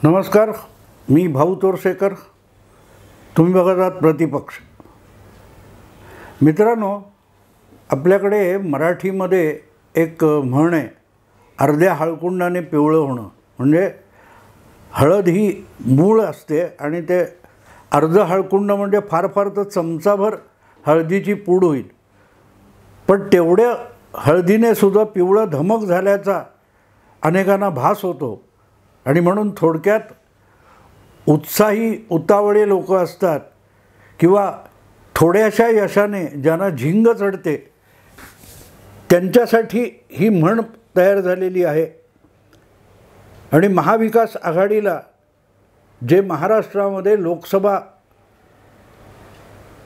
नमस्कार, मी भाऊ तोरसेकर. तुम्ही बघत आहात प्रतिपक्ष. मित्रांनो, आपल्याकडे मराठीमध्ये एक म्हण आहे, अर्ध्या हळकुंडाने पिवळं होणं. म्हणजे हळद ही मूळ असते आणि ते अर्ध हळकुंड म्हणजे फार फार तर चमचाभर हळदीची पूड होईल, पण तेवढ्या हळदीने सुद्धा पिवळं धमक झाल्याचा अनेकांना भास होतो. आणि म्हणून थोडक्यात उत्साही उतावळे लोक असतात किंवा थोड्याशा यशाने ज्यांना झिंग चढते त्यांच्यासाठी ही म्हण तयार झालेली आहे. आणि महाविकास आघाडीला जे महाराष्ट्रामध्ये लोकसभा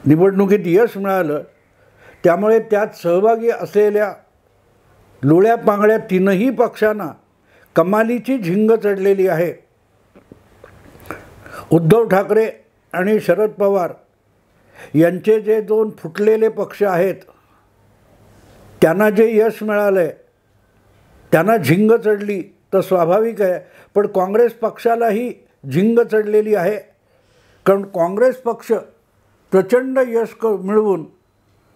निवडणुकीत यश मिळालं, त्यामुळे त्यात सहभागी असलेल्या लुळ्या पांगळ्या तीनही पक्षांना कमालीची झिंग चढलेली आहे. उद्धव ठाकरे आणि शरद पवार यांचे जे दोन फुटलेले पक्ष आहेत त्यांना जे यश मिळालं आहे त्यांना झिंग चढली तर स्वाभाविक आहे. पण काँग्रेस पक्षालाही झिंग चढलेली आहे, कारण काँग्रेस पक्ष प्रचंड यश मिळवून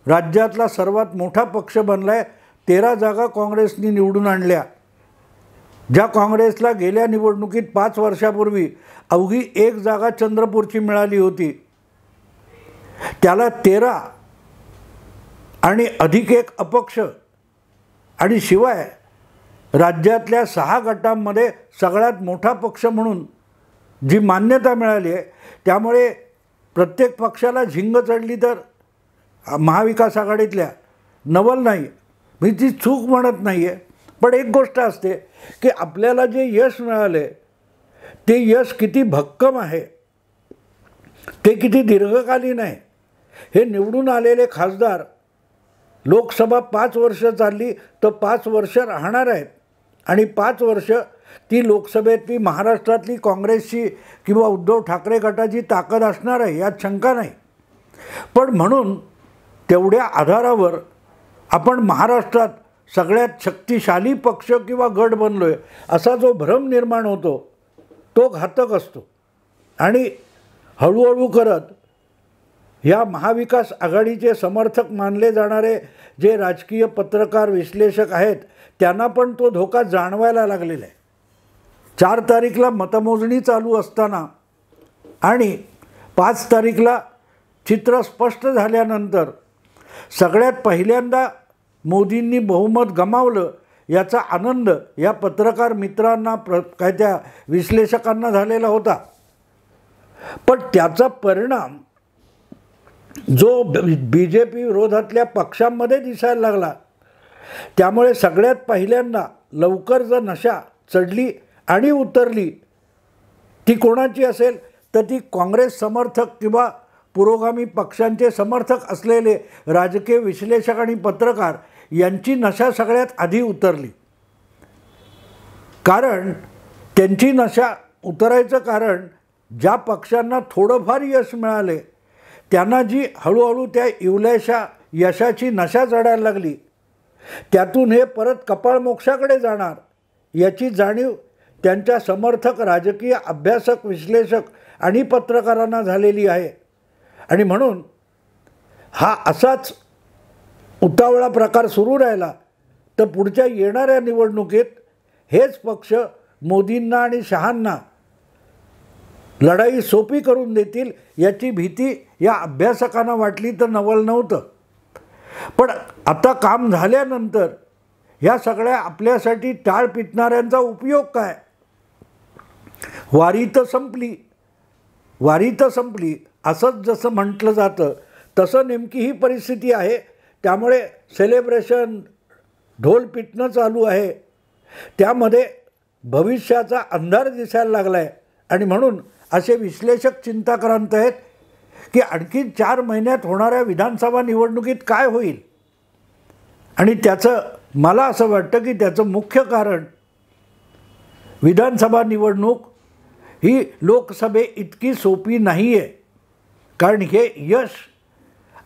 राज्यातला सर्वात मोठा पक्ष बनला आहे. 13 जागा काँग्रेसनी निवडून आणल्या. ज्या काँग्रेसला गेल्या निवडणुकीत 5 वर्षापूर्वी अवघी 1 जागा चंद्रपूरची मिळाली होती, त्याला 13 आणि अधिक 1 अपक्ष आणि शिवाय राज्यातल्या 6 गटांमध्ये सगळ्यात मोठा पक्ष म्हणून जी मान्यता मिळाली आहे, त्यामुळे प्रत्येक पक्षाला झिंग चढली. तर महाविकास आघाडीतल्या नवल नाही, मी ती चूक म्हणत नाही आहे, पण एक गोष्ट असते की आपल्याला जे यश मिळाले ते यश किती भक्कम आहे, ते किती दीर्घकालीन आहे. हे निवडून आलेले खासदार लोकसभा 5 वर्ष चालली तर 5 वर्ष राहणार आहेत आणि 5 वर्ष ती लोकसभेतली महाराष्ट्रातली काँग्रेसची किंवा उद्धव ठाकरे गटाची ताकद असणार आहे, यात शंका नाही. पण म्हणून तेवढ्या आधारावर आपण महाराष्ट्रात सगळ्यात शक्तिशाली पक्ष किंवा गट बनलो आहे असा जो भ्रम निर्माण होतो तो घातक असतो. आणि हळूहळू करत ह्या महाविकास आघाडीचे समर्थक मानले जाणारे जे राजकीय पत्रकार विश्लेषक आहेत त्यांना पण तो धोका जाणवायला लागलेला आहे. 4 तारीखला मतमोजणी चालू असताना आणि 5 तारीखला चित्र स्पष्ट झाल्यानंतर सगळ्यात पहिल्यांदा मोदींनी बहुमत गमावलं याचा आनंद या पत्रकार मित्रांना काय त्या विश्लेषकांना झालेला होता. पण त्याचा परिणाम जो BJP विरोधातल्या पक्षांमध्ये दिसायला लागला, त्यामुळे सगळ्यात पहिल्यांदा लवकर जर नशा चढली आणि उतरली ती कोणाची असेल तर ती काँग्रेस समर्थक किंवा पुरोगामी पक्षांचे समर्थक असलेले राजकीय विश्लेषक आणि पत्रकार यांची नशा सगळ्यात आधी उतरली. कारण त्यांची नशा उतरायचं कारण ज्या पक्षांना थोडंफार यश मिळाले त्यांना जी हळूहळू त्या इवल्याशा यशाची नशा चढायला लागली, त्यातून हे परत कपाळमोक्षाकडे जाणार याची जाणीव त्यांच्या समर्थक राजकीय अभ्यासक विश्लेषक आणि पत्रकारांना झालेली आहे. आणि म्हणून हा असाच उतावळा प्रकार सुरू राहिला तर पुढच्या येणाऱ्या निवडणुकीत हेच पक्ष मोदींना आणि शहांना लढाई सोपी करून देतील याची भीती या अभ्यासकांना वाटली तर नवल नव्हतं. पण आता काम झाल्यानंतर ह्या सगळ्या आपल्यासाठी टाळ पिटणाऱ्यांचा उपयोग काय? वारी तर संपली असंच जसं म्हटलं जातं तसं नेमकी ही परिस्थिती आहे. त्यामुळे सेलिब्रेशन ढोल पिटणं चालू आहे, त्यामध्ये भविष्याचा अंधार दिसायला लागला आहे. आणि म्हणून असे विश्लेषक चिंताक्रांत आहेत की आणखी 4 महिन्यात होणाऱ्या विधानसभा निवडणुकीत काय होईल. आणि त्याचं मला असं वाटतं की त्याचं मुख्य कारण विधानसभा निवडणूक ही लोकसभे इतकी सोपी नाही आहे. कारण हे यश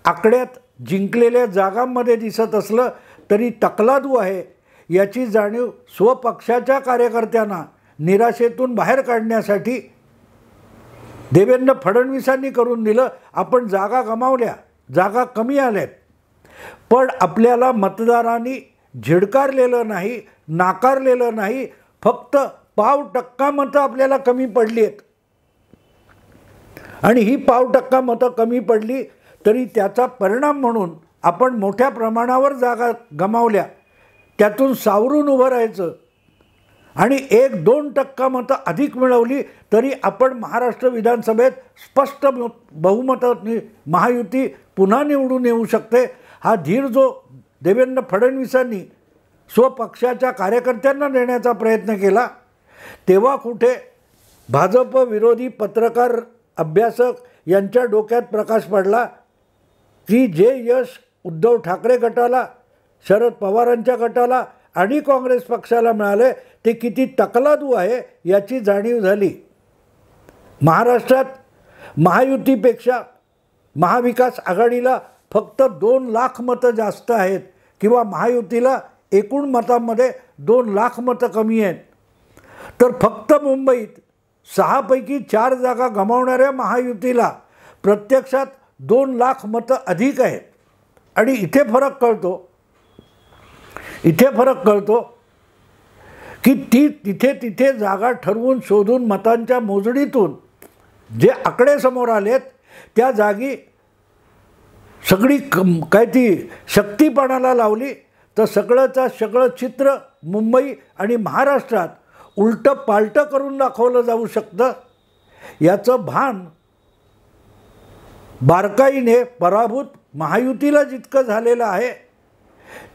आकड्यात जिंकलेल्या जागांमध्ये दिसत असलं तरी तकलादू आहे याची जाणीव स्वपक्षाच्या कार्यकर्त्यांना निराशेतून बाहेर काढण्यासाठी देवेंद्र फडणवीसांनी करून दिलं. आपण जागा गमावल्या, जागा कमी आल्यात, पण आपल्याला मतदारांनी झिडकारलेलं नाही, नाकारलेलं नाही. फक्त 0.5% मतं आपल्याला कमी पडली आहेत. आणि ही 0.5% मतं कमी पडली तरी त्याचा परिणाम म्हणून आपण मोठ्या प्रमाणावर जागा गमावल्या. त्यातून सावरून उभं राहायचं आणि 1-2% मतं अधिक मिळवली तरी आपण महाराष्ट्र विधानसभेत स्पष्ट बहुमताने महायुती पुन्हा निवडून येऊ शकते. हा धीर जो देवेंद्र फडणवीसांनी स्वपक्षाच्या कार्यकर्त्यांना देण्याचा प्रयत्न केला, तेव्हा कुठे भाजप विरोधी पत्रकार अभ्यासक यांच्या डोक्यात प्रकाश पडला की जे यश उद्धव ठाकरे गटाला, शरद पवारांच्या गटाला आणि काँग्रेस पक्षाला मिळाले ते किती तकलादू आहे याची जाणीव झाली. महाराष्ट्रात महायुतीपेक्षा महाविकास आघाडीला फक्त 2 लाख मतं जास्त आहेत किंवा महायुतीला एकूण मतांमध्ये 2 लाख मतं कमी आहेत. तर फक्त मुंबईत 6 पैकी 4 जागा गमावणाऱ्या महायुतीला प्रत्यक्षात 2 लाख मतं अधिक आहेत. आणि इथे फरक कळतो की तिथे जागा ठरवून शोधून मतांच्या मोजणीतून जे आकडे समोर आलेत त्या जागी सगळी काय ती शक्तीपणाला लावली तर सगळं चित्र मुंबई आणि महाराष्ट्रात उलटं पालटं करून दाखवलं जाऊ शकतं. याचं भान बारकाईने पराभूत महायुतीला जितकं झालेलं आहे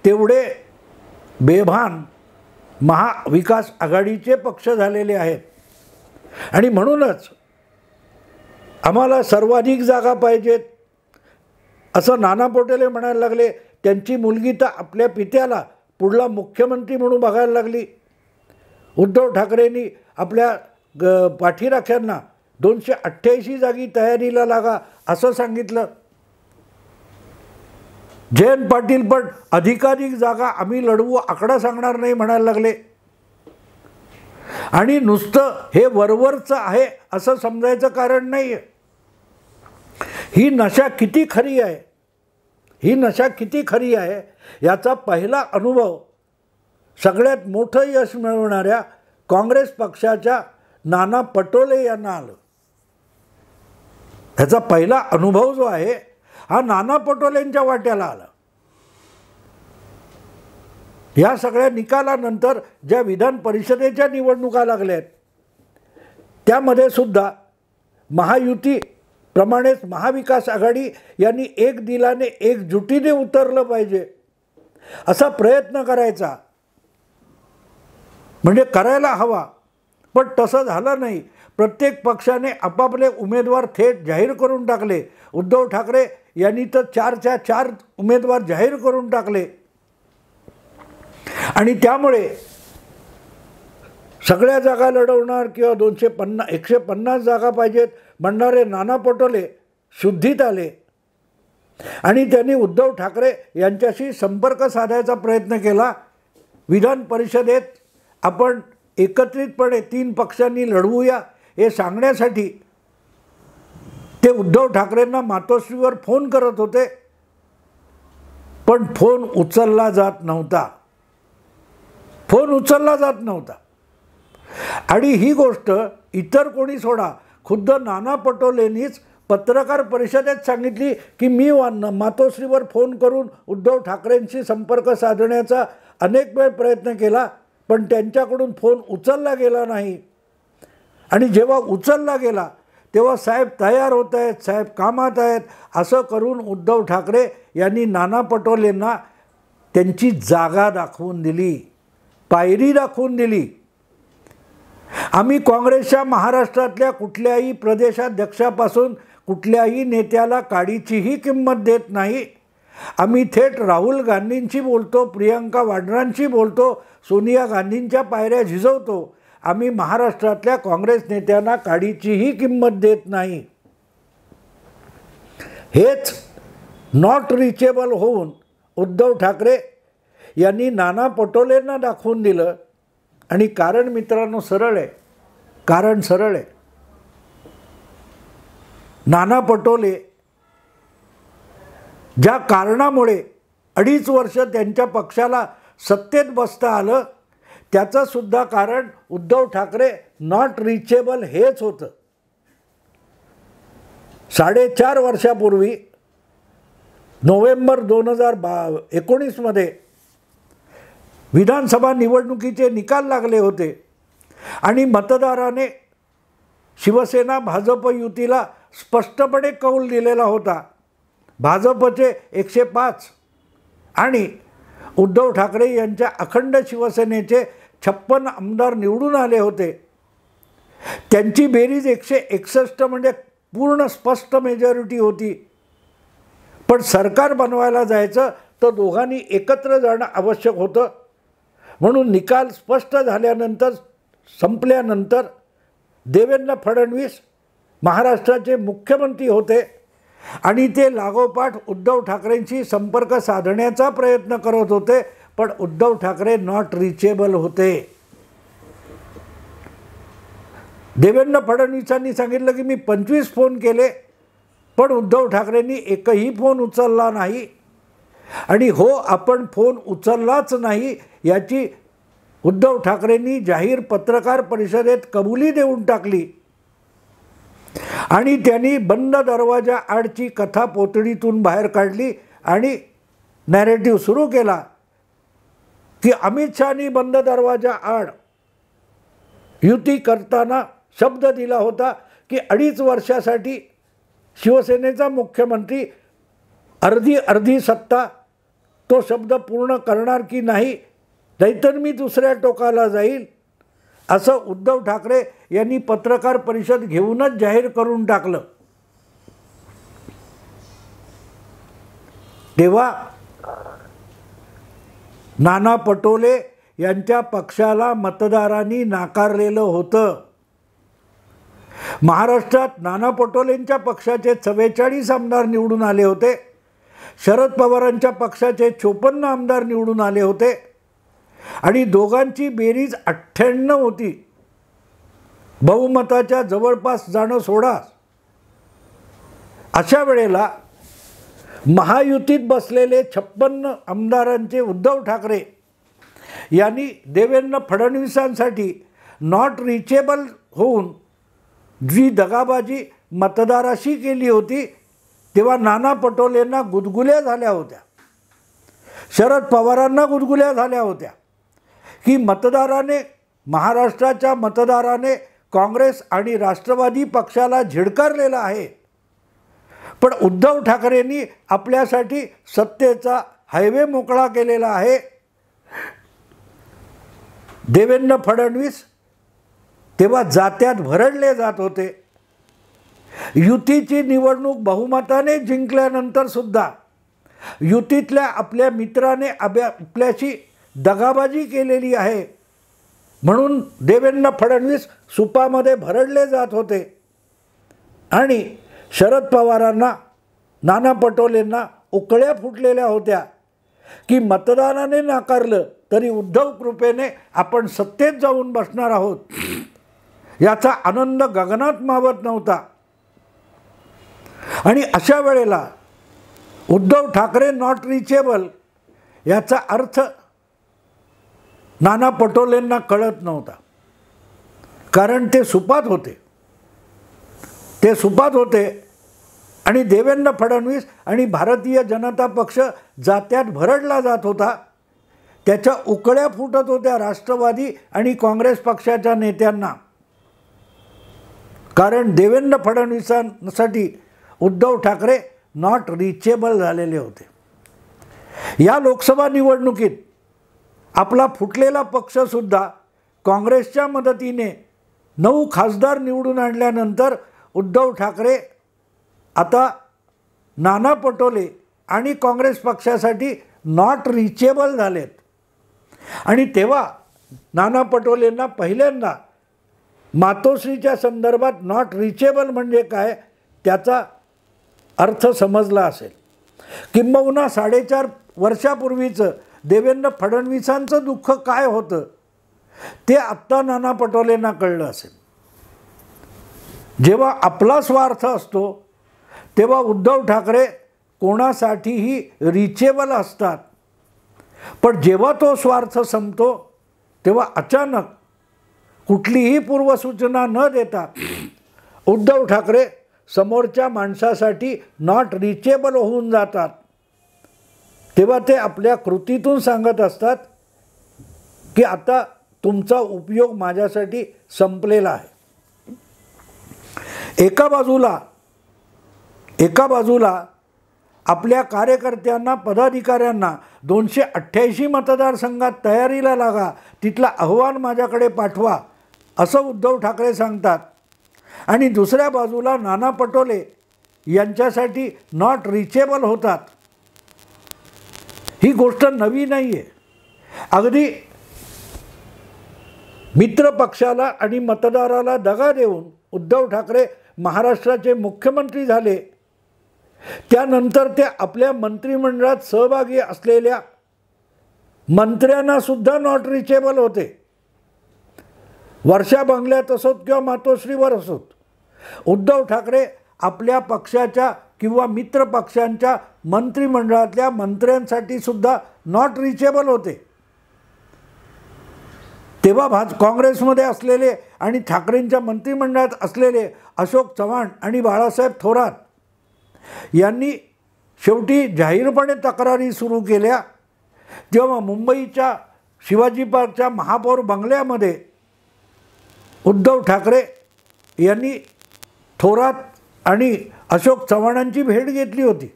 तेवढे बेभान महाविकास आघाडीचे पक्ष झालेले आहेत. आणि म्हणूनच आम्हाला सर्वाधिक जागा पाहिजेत असं नाना पटोले म्हणायला लागले. त्यांची मुलगी तर आपल्या पित्याला पुढला मुख्यमंत्री म्हणून बघायला लागली. उद्धव ठाकरेंनी आपल्या पाठीराख्यांना 288 जागी तयारीला लागा असं सांगितलं. जयंत पाटील पण अधिकाधिक जागा आम्ही लढवू, आकडा सांगणार नाही म्हणायला लागले. आणि नुसतं हे वरवरचं आहे असं समजायचं कारण नाही आहे. ही नशा किती खरी आहे याचा पहिला अनुभव सगळ्यात मोठं यश मिळवणाऱ्या काँग्रेस पक्षाच्या नाना पटोले यांना आलं. ह्याचा पहिला अनुभव जो आहे हा नाना पटोलेंच्या वाट्याला आला. या सगळ्या निकालानंतर ज्या विधान परिषदेच्या निवडणुका लागल्यात त्यामध्ये सुद्धा महायुती प्रमाणेच महाविकास आघाडी यांनी एक दिलाने एकजुटीने उतरलं पाहिजे असा प्रयत्न करायचा, म्हणजे करायला हवा. पण तसं झालं नाही. प्रत्येक पक्षाने आपापले उमेदवार थेट जाहीर करून टाकले. उद्धव ठाकरे यांनी तर 4च्या 4 उमेदवार जाहीर करून टाकले. आणि त्यामुळे सगळ्या जागा लढवणार किंवा 150 जागा पाहिजेत म्हणणारे नाना पटोले शुद्धीत आले आणि त्यांनी उद्धव ठाकरे यांच्याशी संपर्क साधायचा प्रयत्न केला. विधान परिषदेत आपण एकत्रितपणे 3 पक्षांनी लढवूया हे सांगण्यासाठी ते उद्धव ठाकरेंना मातोश्रीवर फोन करत होते, पण फोन उचलला जात नव्हता. आणि ही गोष्ट इतर कोणी सोडा, खुद्द नाना पटोलेंनीच पत्रकार परिषदेत सांगितली की मी मातोश्रीवर फोन करून उद्धव ठाकरेंशी संपर्क साधण्याचा अनेक वेळ प्रयत्न केला, पण त्यांच्याकडून फोन उचलला गेला नाही. आणि जेव्हा उचलला गेला तेव्हा साहेब तयार होत आहेत, साहेब कामात आहेत असं करून उद्धव ठाकरे यांनी नाना पटोलेंना त्यांची जागा दाखवून दिली, पायरी दाखवून दिली. आम्ही काँग्रेसच्या महाराष्ट्रातल्या कुठल्याही प्रदेशाध्यक्षापासून कुठल्याही नेत्याला काडीचीही किंमत देत नाही. आम्ही थेट राहुल गांधींशी बोलतो, प्रियंका वाड्रांशी बोलतो, सोनिया गांधींच्या पायऱ्या झिजवतो. आम्ही महाराष्ट्रातल्या काँग्रेस नेत्यांना काडीचीही किंमत देत नाही. हेच नॉट रिचेबल होऊन उद्धव ठाकरे यांनी नाना पटोलेंना दाखवून दिलं आणि कारण मित्रांनो सरळ आहे, कारण सरळ आहे. नाना पटोले ज्या कारणामुळे 2.5 वर्ष त्यांच्या पक्षाला सत्तेत बसता आलं, त्याचं सुद्धा कारण उद्धव ठाकरे नॉट रिचेबल हेच होतं. 4.5 वर्षापूर्वी नोव्हेंबर 2019 मध्ये विधानसभा निवडणुकीचे निकाल लागले होते आणि मतदाराने शिवसेना भाजप युतीला स्पष्टपणे कौल दिलेला होता. भाजपचे 105 आणि उद्धव ठाकरे यांच्या अखंड शिवसेनेचे 56 आमदार निवडून आले होते. त्यांची बेरीज 161 म्हणजे पूर्ण स्पष्ट मेजॉरिटी होती. पण सरकार बनवायला जायचं तर दोघांनी एकत्र जाणं आवश्यक होतं. म्हणून निकाल स्पष्ट झाल्यानंतर, संपल्यानंतर देवेंद्र फडणवीस महाराष्ट्राचे मुख्यमंत्री होते आणि ते लागोपाठ उद्धव ठाकरेंशी संपर्क साधण्याचा प्रयत्न करत होते. पण उद्धव ठाकरे नॉट रिचेबल होते. देवेंद्र फडणवीसांनी सांगितलं की मी 25 फोन केले, पण उद्धव ठाकरेंनी एकही फोन उचलला नाही. आणि हो, आपण फोन उचललाच नाही याची उद्धव ठाकरेंनी जाहीर पत्रकार परिषदेत कबुली देऊन टाकली. आणि त्यांनी बंद दरवाजा आडची कथा पोतडीतून बाहेर काढली आणि नॅरेटिव्ह सुरू केला की अमित शहानी बंद दरवाजा आड युती करताना शब्द दिला होता की 2.5 वर्षासाठी शिवसेनेचा मुख्यमंत्री अर्धी सत्ता तो शब्द पूर्ण करणार की नाही, नाहीतर मी दुसऱ्या टोकाला जाईल, असं उद्धव ठाकरे यांनी पत्रकार परिषद घेऊनच जाहीर करून टाकलं. तेव्हा नाना पटोले यांच्या पक्षाला मतदारांनी नाकारलेलं होतं. महाराष्ट्रात नाना पटोलेंच्या पक्षाचे 44 आमदार निवडून आले होते. शरद पवारांच्या पक्षाचे 54 आमदार निवडून आले होते आणि दोघांची बेरीज 98 होती. बहुमताच्या जवळपास जाणं सोडा. अशा वेळेला महायुतीत बसलेले 56 आमदारांचे उद्धव ठाकरे यांनी देवेंद्र फडणवीसांसाठी नॉट रिचेबल होऊन जी दगाबाजी मतदाराशी केली होती, तेव्हा नाना पटोलेंना गुदगुल्या झाल्या होत्या, शरद पवारांना गुदगुल्या झाल्या होत्या की महाराष्ट्राच्या मतदाराने काँग्रेस आणि राष्ट्रवादी पक्षाला झिडकारलेला आहे. पण उद्धव ठाकरेंनी आपल्यासाठी सत्तेचा हायवे मोकळा केलेला आहे. देवेंद्र फडणवीस तेव्हा जात्यात भरडले जात होते. युतीची निवडणूक बहुमताने जिंकल्यानंतर सुद्धा युतीतल्या आपल्या मित्राने आपल्याशी दगाबाजी केलेली आहे म्हणून देवेंद्र फडणवीस सुपामध्ये भरडले जात होते. आणि शरद पवारांना, नाना पटोलेंना उकळ्या फुटलेल्या होत्या की मतदाराने नाकारलं तरी उद्धव कृपेने आपण सत्तेत जाऊन बसणार आहोत. याचा आनंद गगनात मावत नव्हता. आणि अशा वेळेला उद्धव ठाकरे नॉट रिचेबल याचा अर्थ नाना पटोलेंना कळत नव्हता. कारण ते सुपात होते आणि देवेंद्र फडणवीस आणि भारतीय जनता पक्ष जात्यात भरडला जात होता. त्याच्या उकळ्या फुटत होत्या राष्ट्रवादी आणि काँग्रेस पक्षाच्या नेत्यांना. कारण देवेंद्र फडणवीसांसाठी उद्धव ठाकरे नॉट रिचेबल झालेले होते. या लोकसभा निवडणुकीत आपला फुटलेला पक्षसुद्धा काँग्रेसच्या मदतीने 9 खासदार निवडून आणल्यानंतर उद्धव ठाकरे आता नाना पटोले आणि काँग्रेस पक्षासाठी नॉट रिचेबल झालेत. आणि तेव्हा नाना पटोलेंना पहिल्यांदा मातोश्रीच्या संदर्भात नॉट रिचेबल म्हणजे काय त्याचा अर्थ समजला असेल. किंबहुना 4.5 वर्षापूर्वीचं देवेंद्र फडणवीसांचं दुःख काय होतं ते आत्ता नाना पटोलेंना कळलं असेल. जेव्हा आपला स्वार्थ असतो तेव्हा उद्धव ठाकरे कोणासाठीही रिचेबल असतात, पण जेव्हा तो स्वार्थ संपतो तेव्हा अचानक कुठलीही पूर्वसूचना न देता उद्धव ठाकरे समोरच्या माणसासाठी नॉट रिचेबल होऊन जातात. तेव्हा ते आपल्या कृतीतून सांगत असतात की आता तुमचा उपयोग माझ्यासाठी संपलेला आहे. एका बाजूला आपल्या कार्यकर्त्यांना, पदाधिकाऱ्यांना 288 मतदारसंघात तयारीला लागा, तिथला अहवाल माझ्याकडे पाठवा असं उद्धव ठाकरे सांगतात, आणि दुसऱ्या बाजूला नाना पटोले यांच्यासाठी नॉट रिचेबल होतात. ही गोष्ट नवी नाही आहे. अगदी मित्र पक्षाला आणि मतदाराला दगा देऊन उद्धव ठाकरे महाराष्ट्राचे मुख्यमंत्री झाले, त्यानंतर ते आपल्या मंत्रिमंडळात सहभागी असलेल्या मंत्र्यांना सुद्धा नॉट रिचेबल होते. वर्षा बंगल्यात असोत किंवा मातोश्रीवर असोत, उद्धव ठाकरे आपल्या पक्षाच्या किंवा मित्र पक्षांच्या मंत्रिमंडळातल्या मंत्र्यांसाठी सुद्धा नॉट रिचेबल होते. तेव्हा काँग्रेसमध्ये असलेले आणि ठाकरेंच्या मंत्रिमंडळात असलेले अशोक चव्हाण आणि बाळासाहेब थोरात यांनी शेवटी जाहीरपणे तक्रारी सुरू केल्या, जेव्हा मुंबईच्या शिवाजी पार्कच्या महापौर बंगल्यामध्ये उद्धव ठाकरे यांनी थोरात आणि अशोक चव्हाणांची भेट घेतली होती.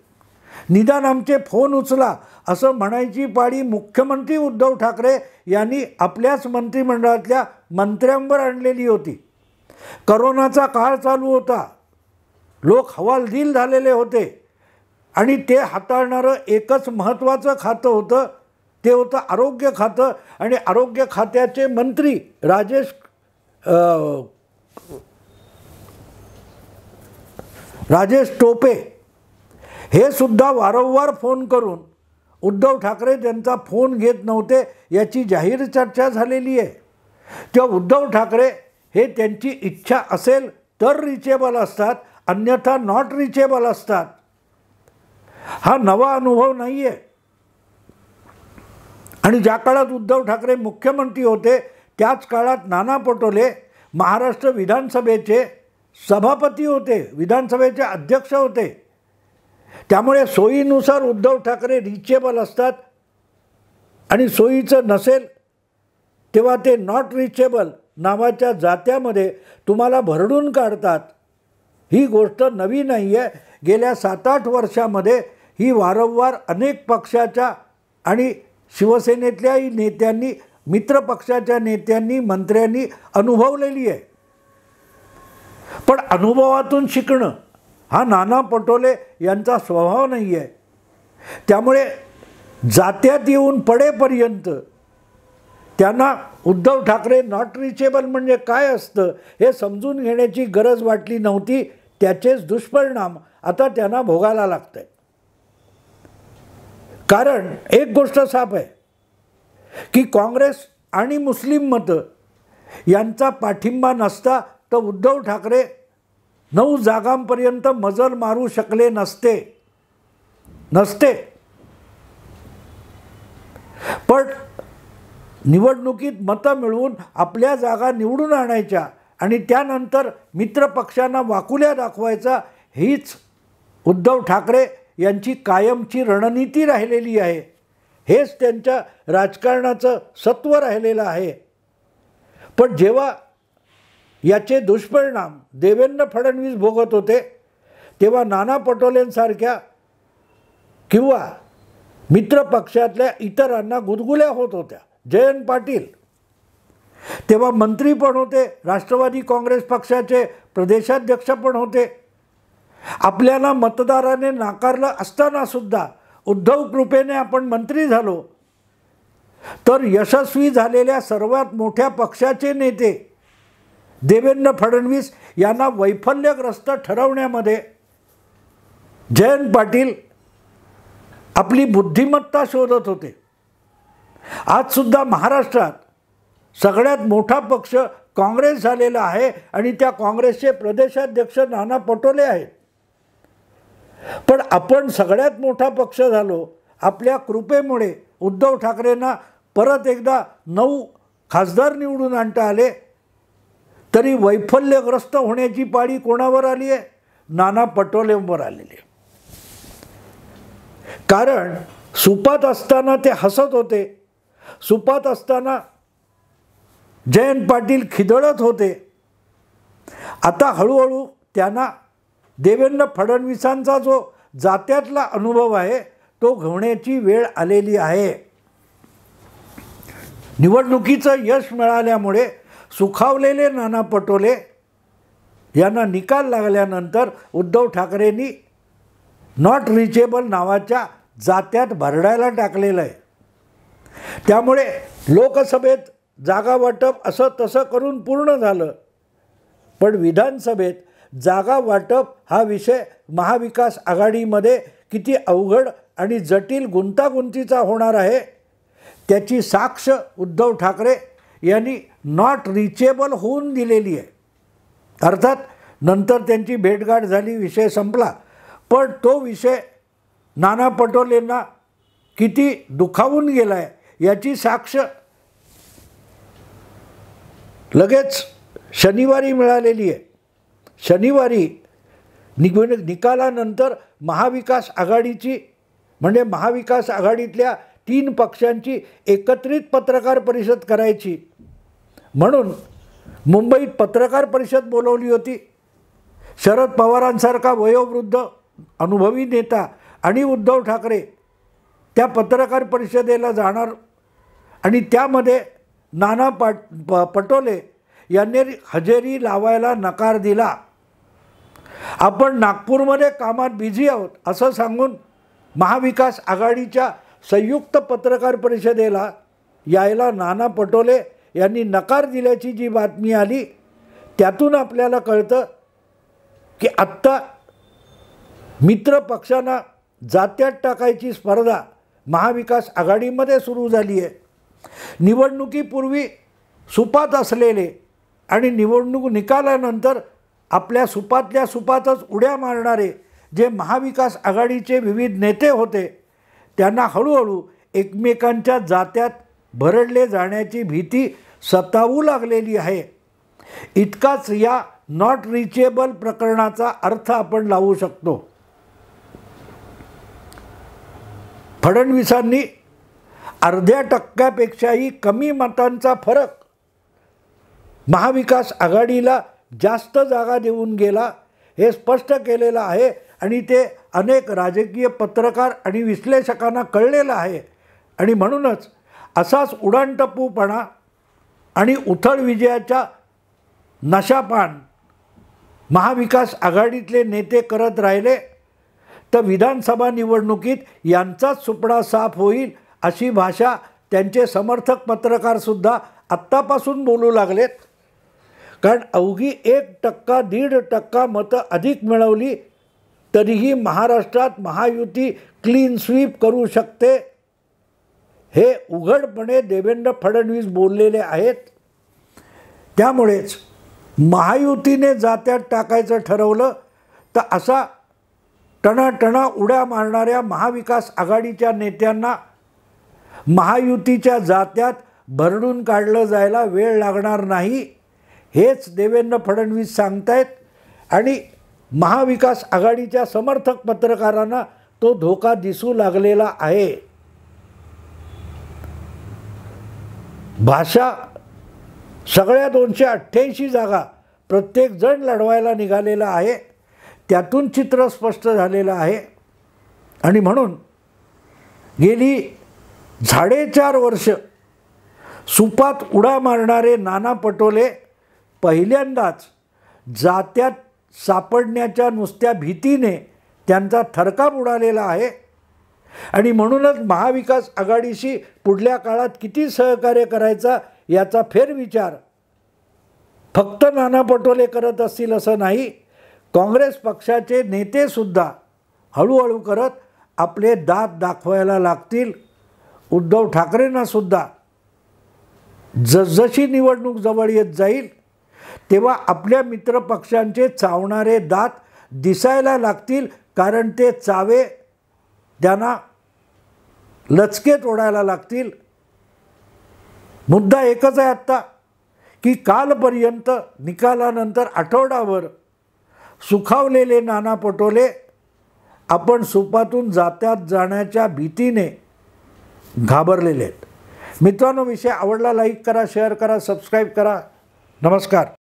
निदान आमचे फोन उचला असं म्हणायची पाळी मुख्यमंत्री उद्धव ठाकरे यांनी आपल्याच मंत्रिमंडळातल्या मंत्र्यांवर आणलेली होती. करोनाचा काळ चालू होता, लोक हवालदिल झालेले होते आणि ते हाताळणारं एकच महत्त्वाचं खातं होतं, ते होतं आरोग्य खातं. आणि आरोग्य खात्याचे मंत्री राजेश टोपे हे सुद्धा वारंवार फोन करून उद्धव ठाकरे त्यांचा फोन घेत नव्हते याची जाहीर चर्चा झालेली आहे. तेव्हा उद्धव ठाकरे हे त्यांची इच्छा असेल तर रिचेबल असतात, अन्यथा नॉट रिचेबल असतात. हा नवा अनुभव नाही आहे. आणि ज्या काळात उद्धव ठाकरे मुख्यमंत्री होते त्याच काळात नाना पटोले महाराष्ट्र विधानसभेचे सभापती होते, विधानसभेचे अध्यक्ष होते. त्यामुळे सोयीनुसार उद्धव ठाकरे रिचेबल असतात आणि सोयीचं नसेल तेव्हा ते नॉट रिचेबल नावाच्या जात्यामध्ये तुम्हाला भरडून काढतात. ही गोष्ट नवी नाही आहे. गेल्या 7-8 वर्षामध्ये ही वारंवार अनेक पक्षाच्या आणि शिवसेनेतल्याही नेत्यांनी, मित्र पक्षाच्या नेत्यांनी, मंत्र्यांनी अनुभवलेली आहे. पण अनुभवातून शिकणं हा नाना पटोले यांचा स्वभाव नाही आहे. त्यामुळे जात्यात येऊन पडेपर्यंत त्यांना उद्धव ठाकरे नॉट रिचेबल म्हणजे काय असतं हे समजून घेण्याची गरज वाटली नव्हती. त्याचेच दुष्परिणाम आता त्यांना भोगायला लागत आहेत. कारण एक गोष्ट साफ आहे की काँग्रेस आणि मुस्लिम मतं यांचा पाठिंबा नसता तर उद्धव ठाकरे 9 जागांपर्यंत मजल मारू शकले नसते. पण निवडणुकीत मतं मिळवून आपल्या जागा निवडून आणायच्या आणि त्यानंतर मित्र पक्षांना वाकुल्या दाखवायचा, हीच उद्धव ठाकरे यांची कायमची रणनीती राहिलेली आहे. हेच त्यांच्या राजकारणाचं सत्व राहिलेलं आहे. पण जेव्हा याचे दुष्परिणाम देवेंद्र फडणवीस भोगत होते तेव्हा नाना पटोलेंसारख्या किंवा मित्र पक्षातल्या इतरांना गुदगुल्या होत होत्या. जयंत पाटील तेव्हा मंत्री पण होते, राष्ट्रवादी काँग्रेस पक्षाचे प्रदेशाध्यक्ष पण होते. आपल्याला मतदाराने नाकारलं असतानासुद्धा उद्धव कृपेने आपण मंत्री झालो. तर यशस्वी झालेल्या सर्वात मोठ्या पक्षाचे नेते देवेंद्र फडणवीस यांना वैफल्यग्रस्त ठरवण्यामध्ये जयंत पाटील आपली बुद्धिमत्ता शोधत होते. आजसुद्धा महाराष्ट्रात सगळ्यात मोठा पक्ष काँग्रेस झालेला आहे आणि त्या काँग्रेसचे प्रदेशाध्यक्ष नाना पटोले आहेत. पण आपण सगळ्यात मोठा पक्ष झालो. आपल्या कृपेमुळे उद्धव ठाकरेंना परत एकदा 9 खासदार निवडून आणता आले. तरी वैफल्यग्रस्त होण्याची पाळी कोणावर आली आहे? नाना पटोलेंवर आलेली आहे. कारण सुपात असताना ते हसत होते, सुपात असताना जयंत पाटील खिदळत होते. आता हळूहळू त्यांना देवेंद्र फडणवीसांचा जो जात्यातला अनुभव आहे तो घेण्याची वेळ आलेली आहे. निवडणुकीचं यश मिळाल्यामुळे सुखावलेले नाना पटोले यांना निकाल लागल्यानंतर उद्धव ठाकरेंनी नॉट रिचेबल नावाच्या जात्यात भरडायला टाकलेलं आहे. त्यामुळे लोकसभेत जागा वाटप असं तसं करून पूर्ण झालं. पण विधानसभेत जागा वाटप हा विषय महाविकास आघाडीमध्ये किती अवघड आणि जटिल गुंतागुंतीचा होणार आहे त्याची साक्ष उद्धव ठाकरे यांनी नॉट रिचेबल होऊन दिलेली आहे. अर्थात नंतर त्यांची भेटगाठ झाली, विषय संपला. पण तो विषय नाना पटोलेंना किती दुखावून गेला आहे याची साक्ष लगेच शनिवारी मिळालेली आहे. शनिवारी निकालानंतर महाविकास आघाडीची म्हणजे महाविकास आघाडीतल्या 3 पक्षांची एकत्रित पत्रकार परिषद करायची म्हणून मुंबईत पत्रकार परिषद बोलवली होती. शरद पवारांसारखा वयोवृद्ध अनुभवी नेता आणि उद्धव ठाकरे त्या पत्रकार परिषदेला जाणार आणि त्यामध्ये नाना पटोले यांनी हजेरी लावायला नकार दिला. आपण नागपूरमध्ये कामात बिझी आहोत असं सांगून महाविकास आघाडीच्या संयुक्त पत्रकार परिषदेला यायला नाना पटोले यांनी नकार दिल्याची जी बातमी आली त्यातून आपल्याला कळतं की आत्ता मित्र पक्षांना जात्यात टाकायची स्पर्धा महाविकास आघाडीमध्ये सुरू झाली आहे. निवडणुकीपूर्वी सुपात असलेले आणि निवडणूक निकालानंतर आपल्या सुपातल्या सुपातच उड्या मारणारे जे महाविकास आघाडीचे विविध नेते होते त्यांना हळूहळू एकमेकांच्या जात्यात भरडले जाण्याची भीती सतावू लागलेली आहे. इतकाच या नॉट रिचेबल प्रकरणाचा अर्थ आपण लावू शकतो. फडणवीसांनी अर्ध्या टक्क्यापेक्षाही कमी मतांचा फरक महाविकास आघाडीला जास्त जागा देऊन गेला हे स्पष्ट केलेलं आहे आणि ते अनेक राजकीय पत्रकार आणि विश्लेषकांना कळलेलं आहे. आणि म्हणूनच असाच उडाणटप्पूपणा आणि उथळ विजयाच्या नशापान महाविकास आघाडीतले नेते करत राहिले तर विधानसभा निवडणुकीत यांचाच सुपडा साफ होईल अशी भाषा त्यांचे समर्थक पत्रकारसुद्धा आत्तापासून बोलू लागलेत. कारण अवघी 1%, 1.5% मतं अधिक मिळवली तरीही महाराष्ट्रात महायुती क्लीन स्वीप करू शकते हे उघडपणे देवेंद्र फडणवीस बोललेले आहेत. त्यामुळेच महायुतीने जात्यात टाकायचं ठरवलं तर असा टणाटणा उड्या मारणाऱ्या महाविकास आघाडीच्या नेत्यांना महायुतीच्या जात्यात भरडून काढलं जायला वेळ लागणार नाही हेच देवेंद्र फडणवीस सांगतायत. आणि महाविकास आघाडीच्या समर्थक पत्रकारांना तो धोका दिसू लागलेला आहे. भाषा सगळ्या 288 जागा प्रत्येक जण लढवायला निघालेला आहे त्यातून चित्र स्पष्ट झालेलं आहे. आणि म्हणून गेली 4.5 वर्ष सुपात उड्या मारणारे नाना पटोले पहिल्यांदाच जात्यात सापडण्याच्या नुसत्या भीतीने त्यांचा थरकाप उडालेला आहे. आणि म्हणूनच महाविकास आघाडीशी पुढल्या काळात किती सहकार्य करायचा याचा फेरविचार फक्त नाना पटोले करत असतील असं नाही, काँग्रेस पक्षाचे नेतेसुद्धा हळूहळू करत आपले दात दाखवायला लागतील. उद्धव ठाकरेंनासुद्धा जसजशी निवडणूक जवळ येत जाईल तेव्हा आपल्या मित्रपक्षांचे चावणारे दात दिसायला लागतील, कारण ते चावे त्यांना लचके तोडायला लागतील. मुद्दा एकच आहे आत्ता की कालपर्यंत निकालानंतर आठवडाभर सुखावलेले नाना पटोले आपण सुपातून जात्यात जाण्याच्या भीतीने घाबरलेले आहेत. मित्रांनो, विषय आवडला लाईक करा, शेअर करा, सबस्क्राईब करा. नमस्कार.